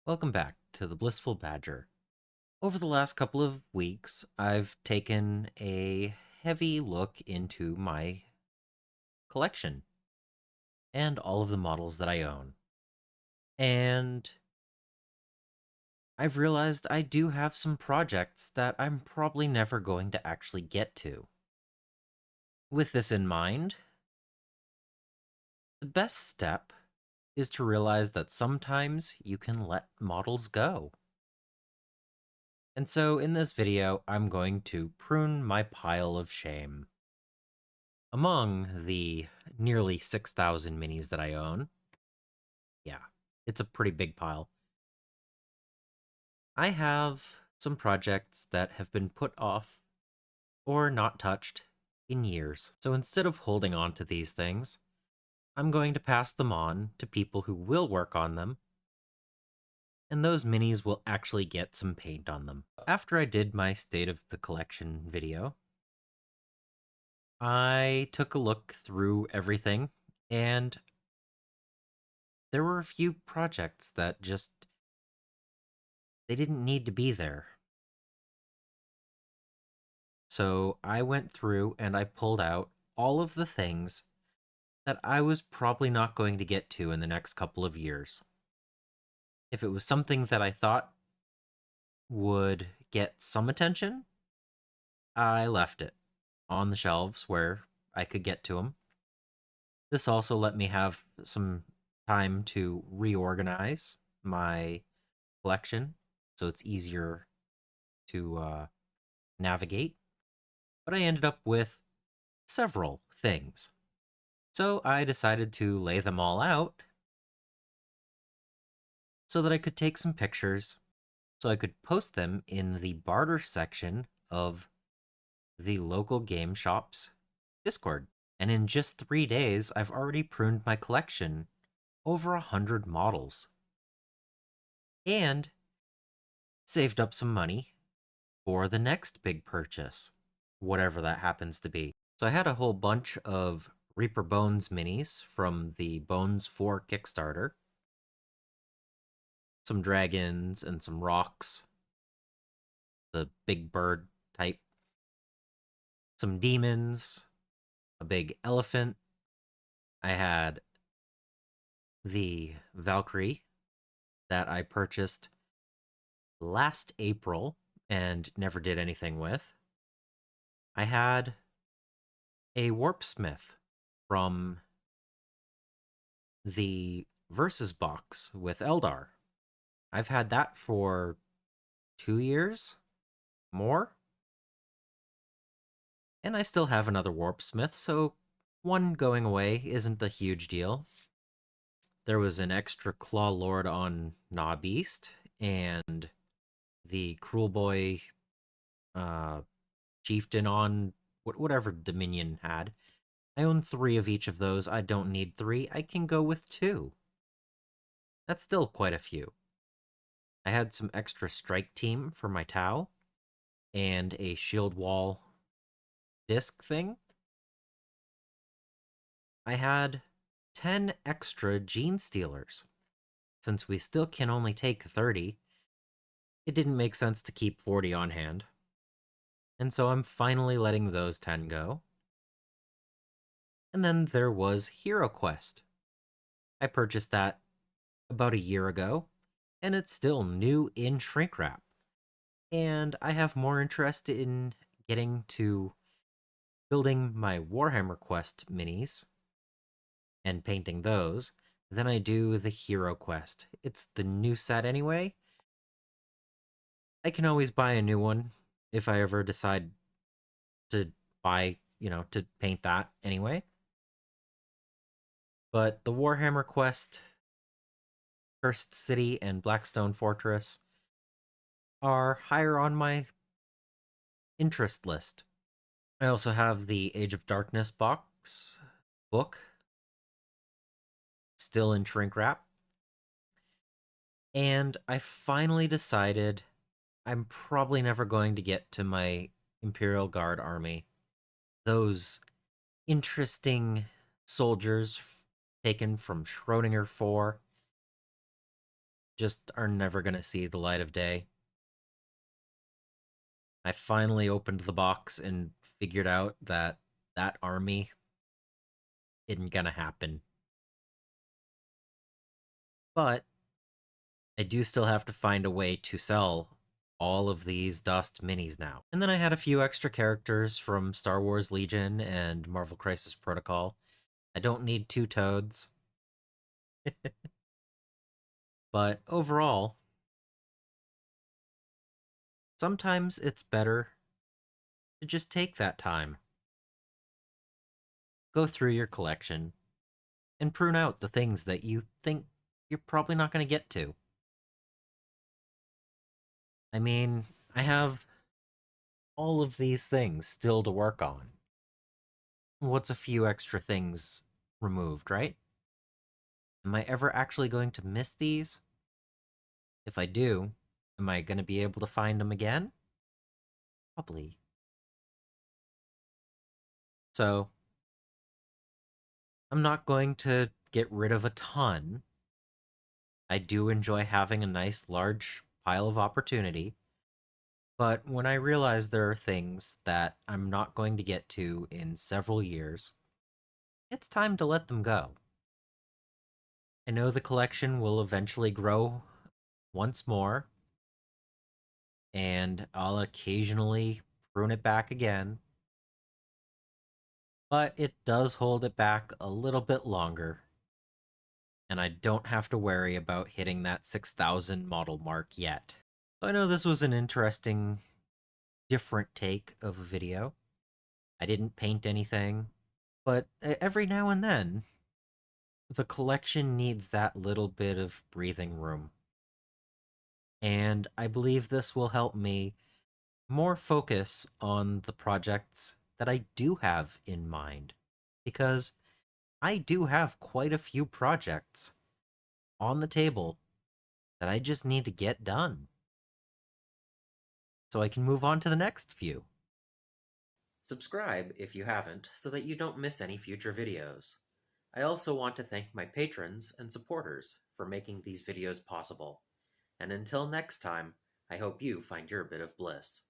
Welcome back to the Blissful Badger. Over the last couple of weeks, I've taken a heavy look into my collection and all of the models that I own. And I've realized I do have some projects that I'm probably never going to actually get to. With this in mind, the best step is to realize that sometimes you can let models go. And so in this video, I'm going to prune my pile of shame. Among the nearly 6,000 minis that I own, yeah, it's a pretty big pile. I have some projects that have been put off or not touched in years. So instead of holding on to these things, I'm going to pass them on to people who will work on them, and those minis will actually get some paint on them. After I did my State of the Collection video, I took a look through everything, and there were a few projects that just they didn't need to be there. So I went through and I pulled out all of the things that I was probably not going to get to in the next couple of years. If it was something that I thought would get some attention, I left it on the shelves where I could get to them. This also let me have some time to reorganize my collection so it's easier to navigate. But I ended up with several things. So I decided to lay them all out so that I could take some pictures so I could post them in the barter section of the local game shop's Discord. And in just 3 days, I've already pruned my collection over 100 models and saved up some money for the next big purchase, whatever that happens to be. So I had a whole bunch of Reaper Bones minis from the Bones 4 Kickstarter, some dragons and some rocks, the big bird type, some demons, a big elephant. I had the Valkyrie that I purchased last April and never did anything with. I had a Warp Smith from the Versus box with Eldar. I've had that for 2 years, more, and I still have another Warp Smith, so one going away isn't a huge deal. There was an extra Claw Lord on Knob East, and the Cruel Boy uh, Chieftain on whatever Dominion had. I own 3 of each of those. I don't need 3. I can go with 2. That's still quite a few. I had some extra Strike Team for my Tau, and a Shield Wall disc thing. I had 10 extra Gene Stealers. Since we still can only take 30, it didn't make sense to keep 40 on hand. And so I'm finally letting those 10 go. And then there was Hero Quest. I purchased that about a year ago, and it's still new in shrink wrap. And I have more interest in getting to building my Warhammer Quest minis and painting those than I do the Hero Quest. It's the new set anyway. I can always buy a new one if I ever decide to buy, to paint that anyway. But the Warhammer Quest, Cursed City, and Blackstone Fortress are higher on my interest list. I also have the Age of Darkness book, still in shrink wrap. And I finally decided I'm probably never going to get to my Imperial Guard army. Those interesting soldiers taken from Schrodinger 4. just are never going to see the light of day. I finally opened the box and figured out that that army isn't going to happen. But I do still have to find a way to sell all of these Dust minis now. And then I had a few extra characters from Star Wars Legion and Marvel Crisis Protocol. I don't need 2 Toads. But overall, sometimes it's better to just take that time. Go through your collection and prune out the things that you think you're probably not going to get to. I mean, I have all of these things still to work on. What's a few extra things removed, right? Am I ever actually going to miss these? If I do, am I going to be able to find them again? Probably. So, I'm not going to get rid of a ton. I do enjoy having a nice large pile of opportunity. But when I realize there are things that I'm not going to get to in several years, it's time to let them go. I know the collection will eventually grow once more, and I'll occasionally prune it back again, but it does hold it back a little bit longer, and I don't have to worry about hitting that 6,000 model mark yet. So I know this was an interesting, different take of a video. I didn't paint anything, but every now and then, the collection needs that little bit of breathing room. And I believe this will help me more focus on the projects that I do have in mind. Because I do have quite a few projects on the table that I just need to get done so I can move on to the next few. Subscribe if you haven't so that you don't miss any future videos. I also want to thank my patrons and supporters for making these videos possible. And until next time, I hope you find your bit of bliss.